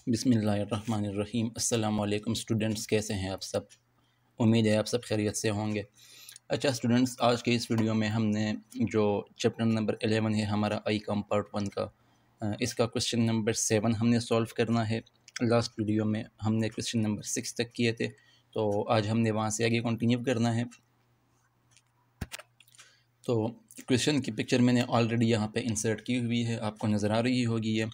बिस्मिल्लाहिर्रहमानिर्रहीम। अस्सलाम वालेकुम स्टूडेंट्स, कैसे हैं आप सब? उम्मीद है आप सब खैरियत से होंगे। अच्छा स्टूडेंट्स, आज के इस वीडियो में हमने जो चैप्टर नंबर 11 है हमारा आई कॉम पार्ट 1 का, इसका क्वेश्चन नंबर 7 हमने सॉल्व करना है। लास्ट वीडियो में हमने क्वेश्चन नंबर 6 तक किए थे, तो आज हमने वहाँ से आगे कंटिन्यू करना है। तो क्वेश्चन की पिक्चर मैंने ऑलरेडी यहाँ पे इंसर्ट की हुई है, आपको नज़र आ रही होगी ये।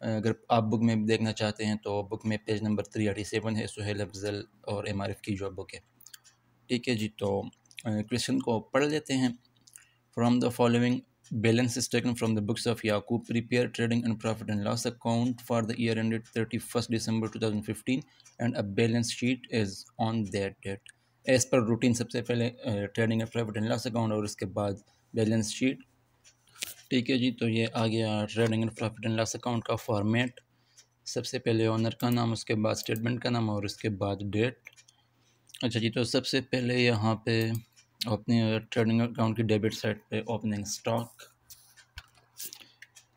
अगर आप बुक में देखना चाहते हैं तो बुक में पेज नंबर 387 है, सुहेल अफजल और MRF की जो बुक है। ठीक है जी, तो क्वेश्चन को पढ़ लेते हैं। From the following balance is taken from the books of Yakub, prepare trading and profit and loss account for the year ended 31 December 2015 and a balance sheet is on that date. As per routine सबसे पहले trading and profit and loss account और उसके बाद balance sheet. ठीक है जी, तो ये आ गया trading and profit and loss account का फॉर्मेट। सबसे पहले ओनर का नाम, उसके बाद स्टेटमेंट का नाम और उसके बाद डेट। अच्छा जी, तो सबसे पहले यहाँ पे अपने ट्रेडिंग अकाउंट की डेबिट साइड पे ओपनिंग स्टॉक।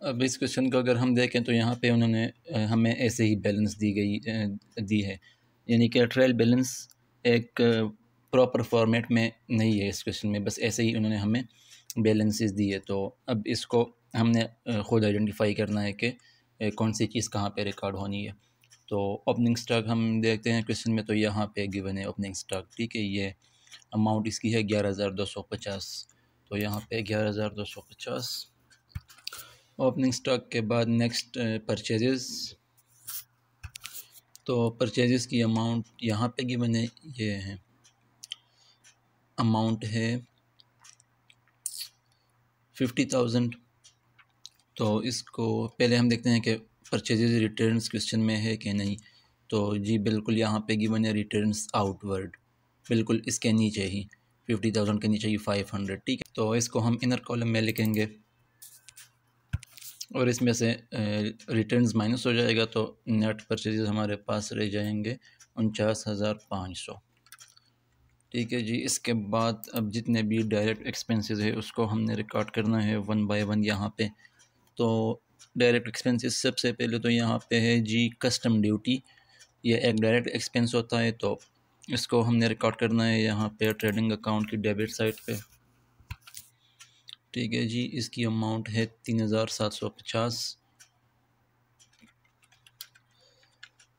अब इस क्वेश्चन को अगर हम देखें तो यहाँ पे उन्होंने हमें ऐसे ही बैलेंस दी है, यानी कि ट्रायल बैलेंस एक प्रॉपर फॉर्मेट में नहीं है इस क्वेश्चन में, बस ऐसे ही उन्होंने हमें बैलेंसेस दी है। तो अब इसको हमने ख़ुद आइडेंटिफाई करना है कि कौन सी चीज़ कहाँ पे रिकॉर्ड होनी है। तो ओपनिंग स्टॉक हम देखते हैं क्वेश्चन में, तो यहाँ पे गिवन है ओपनिंग स्टॉक। ठीक है, ये अमाउंट इसकी है 11,250, तो यहाँ पे 11,250 ओपनिंग स्टॉक के बाद नेक्स्ट परचेजेस। तो परचेजेस की अमाउंट यहाँ पे गिवन है, ये है अमाउंट है 50,000। तो इसको पहले हम देखते हैं कि परचेजेस रिटर्न्स क्वेश्चन में है कि नहीं। तो जी बिल्कुल यहाँ पे गिवन है रिटर्न्स आउटवर्ड, बिल्कुल इसके नीचे ही 50,000 के नीचे ही 500। ठीक है, तो इसको हम इनर कॉलम में लिखेंगे और इसमें से रिटर्न्स माइनस हो जाएगा, तो नेट परचेजेस हमारे पास रह जाएंगे 49,500। ठीक है जी, इसके बाद अब जितने भी डायरेक्ट एक्सपेंसेस है उसको हमने रिकॉर्ड करना है 1 बाय 1 यहाँ पे। तो डायरेक्ट एक्सपेंसेस सबसे पहले तो यहाँ पे है जी कस्टम ड्यूटी। ये एक डायरेक्ट एक्सपेंस होता है, तो इसको हमने रिकॉर्ड करना है यहाँ पे ट्रेडिंग अकाउंट की डेबिट साइड पे। ठीक है जी, इसकी अमाउंट है 3,750।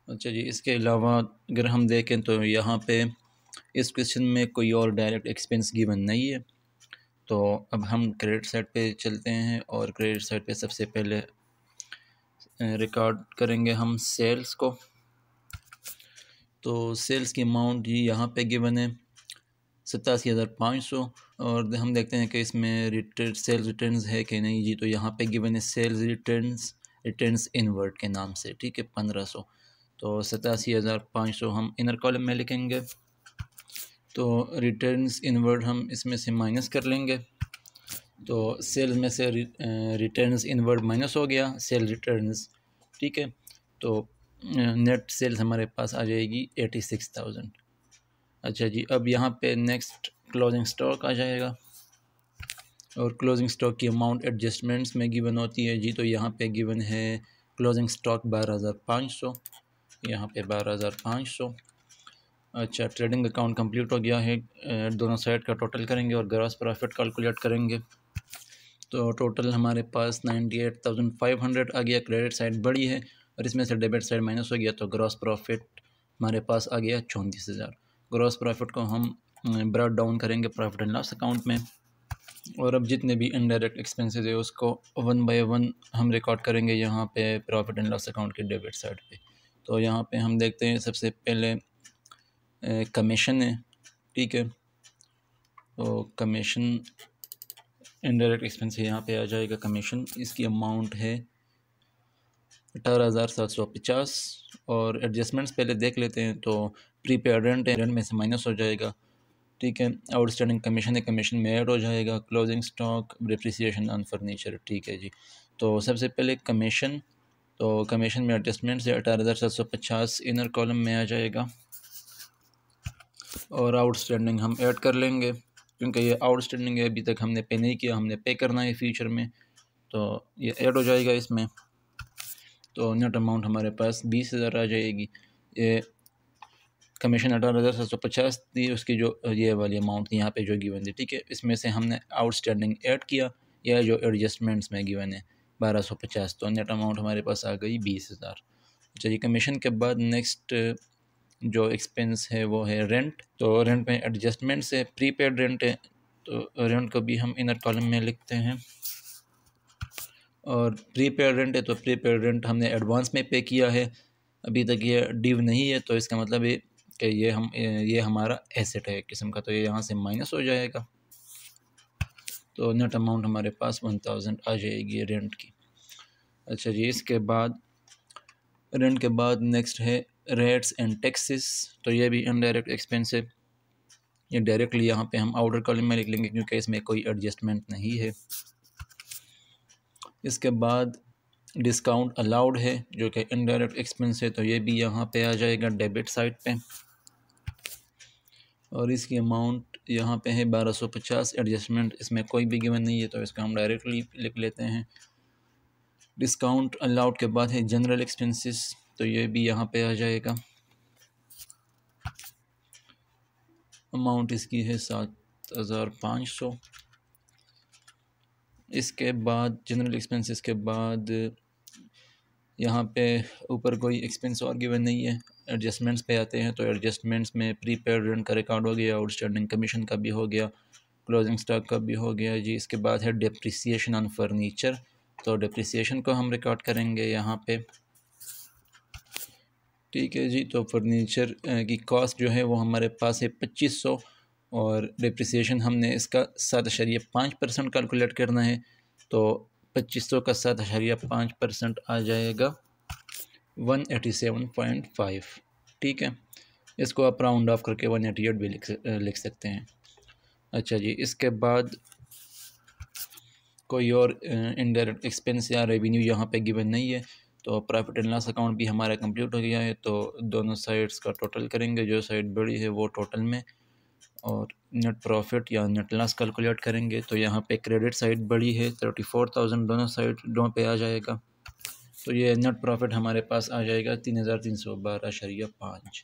अच्छा जी, इसके अलावा अगर हम देखें तो यहाँ पे इस क्वेश्चन में कोई और डायरेक्ट एक्सपेंस गिवन नहीं है। तो अब हम क्रेडिट साइड पे चलते हैं और क्रेडिट साइड पे सबसे पहले रिकॉर्ड करेंगे हम सेल्स को। तो सेल्स की अमाउंट जी यहाँ पे गिवन है 87,500, और हम देखते हैं कि इसमें सेल्स रिटर्न्स है कि नहीं जी। तो यहाँ पे गिवन है सेल्स रिटर्न्स इनवर्ड के नाम से। ठीक है, 1,500। तो 87,500 हम इनर कॉलम में लिखेंगे। तो रिटर्न्स इनवर्ड हम इसमें से माइनस कर लेंगे। तो सेल्स में से रिटर्न्स इनवर्ड माइनस हो गया, सेल रिटर्न्स। ठीक है, तो नेट सेल्स हमारे पास आ जाएगी 86,000। अच्छा जी, अब यहाँ पे नेक्स्ट क्लोजिंग स्टॉक आ जाएगा, और क्लोजिंग स्टॉक की अमाउंट एडजस्टमेंट्स में गिवन होती है जी। तो यहाँ पे गिवन है क्लोजिंग स्टॉक 12,500, यहाँ पे 12,500। अच्छा, ट्रेडिंग अकाउंट कंप्लीट हो गया है। दोनों साइड का टोटल करेंगे और ग्रॉस प्रॉफिट कैलकुलेट करेंगे। तो टोटल हमारे पास 98,500 आ गया। क्रेडिट साइड बड़ी है और इसमें से डेबिट साइड माइनस हो गया, तो ग्रॉस प्रॉफिट हमारे पास आ गया 34,000। ग्रॉस प्रॉफिट को हम ब्रॉट डाउन करेंगे प्रॉफिट एंड लॉस अकाउंट में, और अब जितने भी इनडायरेक्ट एक्सपेंसेस है उसको 1 बाय 1 हम रिकॉर्ड करेंगे यहाँ पे प्रॉफिट एंड लॉस अकाउंट के डेबिट साइड पे। तो यहाँ पे हम देखते हैं सबसे पहले कमीशन है। ठीक है, तो कमीशन इनडायरेक्ट एक्सपेंस यहाँ पे आ जाएगा कमीशन। इसकी अमाउंट है 18,750, और एडजस्टमेंट्स पहले देख लेते हैं। तो प्रीपेड रेंट में से माइनस हो जाएगा। ठीक है, आउटस्टैंडिंग कमीशन है, कमीशन में ऐड हो जाएगा। Closing stock, depreciation on furniture. ठीक है जी, तो सबसे पहले कमीशन, तो कमीशन में एडजस्टमेंट से 18,750 इनर कॉलम में आ जाएगा, और आउटस्टैंडिंग हम ऐड कर लेंगे क्योंकि ये आउटस्टैंडिंग है, अभी तक हमने पे नहीं किया, हमने पे करना है फ्यूचर में, तो ये ऐड हो जाएगा इसमें। तो नेट अमाउंट हमारे पास 20,000 आ जाएगी। ये कमीशन 18,750 थी, उसकी जो ये वाली अमाउंट थी यहाँ पे जो गिवन थी, ठीक है। इसमें से हमने आउटस्टैंडिंग ऐड किया, या जो एडजस्टमेंट्स में गिवन है 1250, तो नेट अमाउंट हमारे पास आ गई 20,000। चलिए कमीशन के बाद नेक्स्ट जो एक्सपेंस है वो है रेंट। तो रेंट में एडजस्टमेंट्स है, प्रीपेड रेंट है, तो रेंट को भी हम इनर कॉलम में लिखते हैं। और प्रीपेड रेंट है, तो प्रीपेड रेंट हमने एडवांस में पे किया है, अभी तक ये ड्यू नहीं है, तो इसका मतलब है कि ये हमारा एसेट है एक किस्म का, तो ये यहाँ से माइनस हो जाएगा। तो नेट अमाउंट हमारे पास 1000 आ जाएगी रेंट की। अच्छा जी, इसके बाद रेंट के बाद नेक्स्ट है रेट्स एंड टैक्सेस। तो ये भी इनडायरेक्ट एक्सपेंस है, ये डायरेक्टली यहाँ पे हम आउटर कॉलम में लिख लेंगे क्योंकि इसमें कोई एडजस्टमेंट नहीं है। इसके बाद डिस्काउंट अलाउड है जो कि इनडायरेक्ट एक्सपेंस है, तो ये भी यहाँ पे आ जाएगा डेबिट साइड पे, और इसकी अमाउंट यहाँ पे है 1250। एडजस्टमेंट इसमें कोई भी गिवन नहीं है, तो इसका हम डायरेक्टली लिख लेते हैं। डिस्काउंट अलाउड के बाद है जनरल एक्सपेंसेस, तो ये भी यहाँ पे आ जाएगा। अमाउंट इसकी है 7,500। इसके बाद जनरल एक्सपेंसेस के बाद यहाँ पे ऊपर कोई एक्सपेंस और गिवन नहीं है। एडजस्टमेंट्स पे आते हैं, तो एडजस्टमेंट्स में प्रीपेड रेंट का रिकॉर्ड हो गया, आउटस्टैंडिंग कमीशन का भी हो गया, क्लोजिंग स्टॉक का भी हो गया जी। इसके बाद है डेप्रिसिएशन ऑन फर्नीचर, तो डेप्रिसिएशन को हम रिकॉर्ड करेंगे यहाँ पे, ठीक है जी। तो फर्नीचर की कॉस्ट जो है वो हमारे पास है 2500, और डेप्रिसिएशन हमने इसका 7.5% कैलकुलेट करना है, तो 2500 का 7.5% आ जाएगा 187.5, ठीक है। इसको आप राउंड ऑफ करके 188 भी लिख सकते हैं। अच्छा जी, इसके बाद कोई और इनडायरेक्ट एक्सपेंस या रेवेन्यू यहाँ पे गिवन नहीं है, तो प्रॉफिट एंड लॉस अकाउंट भी हमारा कंप्लीट हो गया है। तो दोनों साइड्स का टोटल करेंगे, जो साइड बड़ी है वो टोटल में, और नेट प्रॉफिट या नेट लॉस कैलकुलेट करेंगे। तो यहाँ पे क्रेडिट साइड बड़ी है 34,000, दोनों साइडों पे आ जाएगा, तो ये नेट प्रॉफिट हमारे पास आ जाएगा 3,312.5।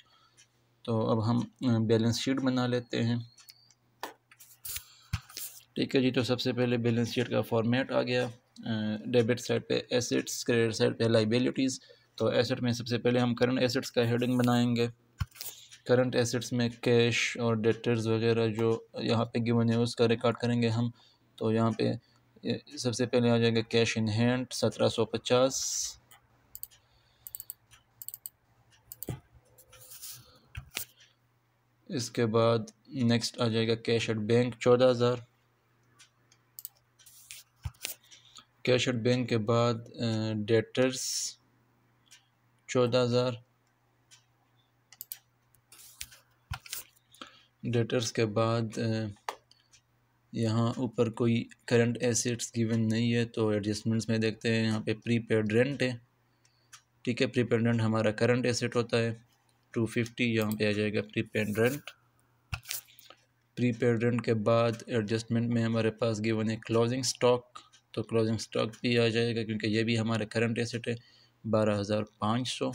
तो अब हम बैलेंस शीट बना लेते हैं, ठीक है जी। तो सबसे पहले बैलेंस शीट का फॉर्मेट आ गया। डेबिट साइड पे एसेट्स, क्रेडिट साइड पे लाइबिलिटीज़। तो एसेट में सबसे पहले हम करंट एसेट्स का हेडिंग बनाएंगे। करंट एसेट्स में कैश और डेटर्स वगैरह जो यहाँ पे गिवन है उसका रिकॉर्ड करेंगे हम। तो यहाँ पे सबसे पहले आ जाएगा कैश इन हैंड 1750। इसके बाद नेक्स्ट आ जाएगा cash at bank 14,000। Cash at bank के बाद डेटर्स 14,000। डेटर्स के बाद यहाँ ऊपर कोई करंट एसेट्स गिवन नहीं है, तो एडजस्टमेंट्स में देखते हैं, यहाँ पे प्रीपेड रेंट है, ठीक है। प्रीपेड रेंट हमारा करंट एसेट होता है 250, यहाँ पे आ जाएगा प्रीपेड रेंट। प्रीपेड रेंट के बाद एडजस्टमेंट में हमारे पास गिवन है क्लोजिंग स्टॉक, तो क्लोजिंग स्टॉक भी आ जाएगा क्योंकि ये भी हमारा करंट एसेट है 12,500।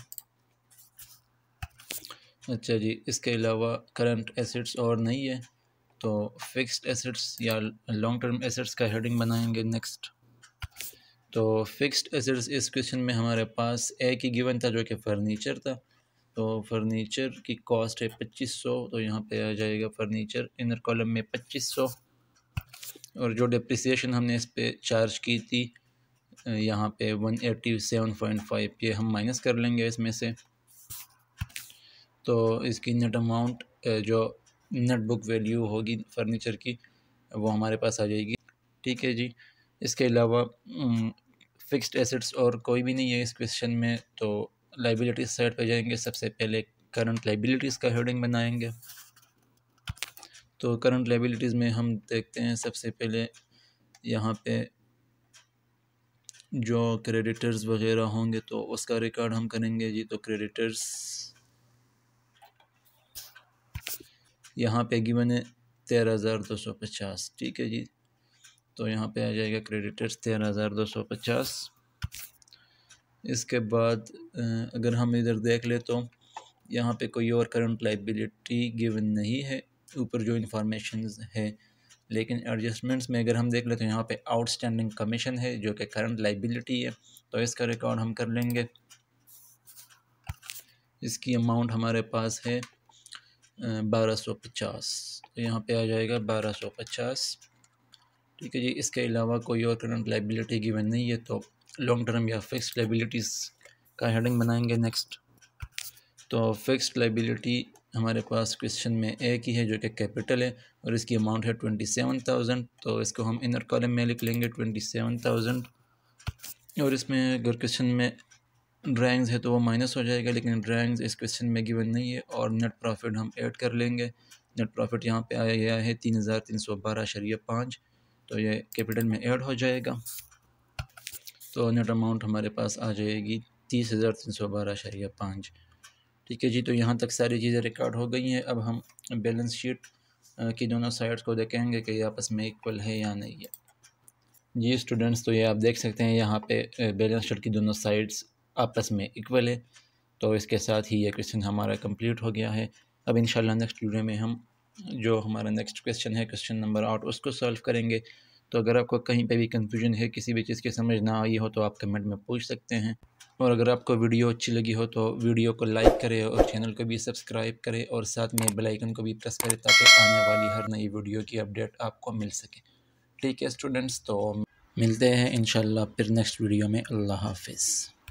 अच्छा जी, इसके अलावा करंट एसेट्स और नहीं है, तो फिक्स्ड एसेट्स या लॉन्ग टर्म एसेट्स का हेडिंग बनाएंगे नेक्स्ट। तो फिक्स्ड एसेट्स इस क्वेश्चन में हमारे पास एक ही गिवन था जो कि फर्नीचर था, तो फर्नीचर की कॉस्ट है 2500, तो यहाँ पे आ जाएगा फर्नीचर इनर कॉलम में 2500। और जो डिप्रिसिएशन हमने इस पे चार्ज की थी यहाँ पे 187.5, ये हम माइनस कर लेंगे इसमें से। तो इसकी नेट अमाउंट जो नेट बुक वैल्यू होगी फर्नीचर की वो हमारे पास आ जाएगी, ठीक है जी। इसके अलावा फिक्स्ड एसेट्स और कोई भी नहीं है इस क्वेश्चन में, तो लाइबिलिटीज़ साइड पे जाएंगे। सबसे पहले करंट लाइबिलिटीज़ का हेडिंग बनाएंगे। तो करंट लाइबिलिटीज़ में हम देखते हैं सबसे पहले यहाँ पे जो क्रेडिटर्स वगैरह होंगे तो उसका रिकॉर्ड हम करेंगे जी। तो क्रेडिटर्स यहाँ पे गिवन है 13,250, ठीक है जी। तो यहाँ पे आ जाएगा क्रेडिटर्स 13,250। इसके बाद अगर हम इधर देख ले तो यहाँ पे कोई और करंट लाइबिलिटी गिवन नहीं है ऊपर जो इंफॉर्मेशन है, लेकिन एडजस्टमेंट्स में अगर हम देख ले तो यहाँ पे आउटस्टैंडिंग कमीशन है जो कि करंट लाइबिलिटी है, तो इसका रिकॉर्ड हम कर लेंगे। इसकी अमाउंट हमारे पास है 1250, तो यहाँ पे आ जाएगा 1250। ठीक है जी। इसके अलावा कोई और करंट लाइबिलिटी गिवन नहीं है, तो लॉन्ग टर्म या फिक्स्ड लाइबिलिटीज़ का हेडिंग बनाएंगे नेक्स्ट। तो फिक्स्ड लाइबिलिटी हमारे पास क्वेश्चन में एक ही है जो कि कैपिटल है और इसकी अमाउंट है 27,000, तो इसको हम इनर कॉलम में लिख लेंगे 27,000। और इसमें अगर क्वेश्चन में ड्राइंग्स है तो वो माइनस हो जाएगा, लेकिन ड्राइंग्स इस क्वेश्चन में गिवन नहीं है। और नेट प्रॉफिट हम ऐड कर लेंगे। नेट प्रॉफिट यहाँ पे आया गया है 3,312.5, तो ये कैपिटल में ऐड हो जाएगा। तो नेट अमाउंट हमारे पास आ जाएगी 30,312.5। ठीक है जी। तो यहाँ तक सारी चीज़ें रिकॉर्ड हो गई हैं। अब हम बैलेंस शीट की दोनों साइड्स को देखेंगे कि ये आपस में इक्वल है या नहीं है। जी स्टूडेंट्स, तो ये आप देख सकते हैं यहाँ पे बैलेंस शीट की दोनों साइड्स आपस में इक्वल है। तो इसके साथ ही ये क्वेश्चन हमारा कंप्लीट हो गया है। अब इंशाल्लाह नेक्स्ट वीडियो में हम जो हमारा नेक्स्ट क्वेश्चन है क्वेश्चन नंबर 8 उसको सॉल्व करेंगे। तो अगर आपको कहीं पे भी कंफ्यूजन है, किसी भी चीज़ की समझ ना आई हो, तो आप कमेंट में पूछ सकते हैं। और अगर आपको वीडियो अच्छी लगी हो तो वीडियो को लाइक करें और चैनल को भी सब्सक्राइब करें और साथ में बेल आइकन को भी प्रेस करें ताकि आने वाली हर नई वीडियो की अपडेट आपको मिल सके। ठीक है स्टूडेंट्स, तो मिलते हैं इंशाल्लाह फिर नेक्स्ट वीडियो में। अल्लाह हाफिज़।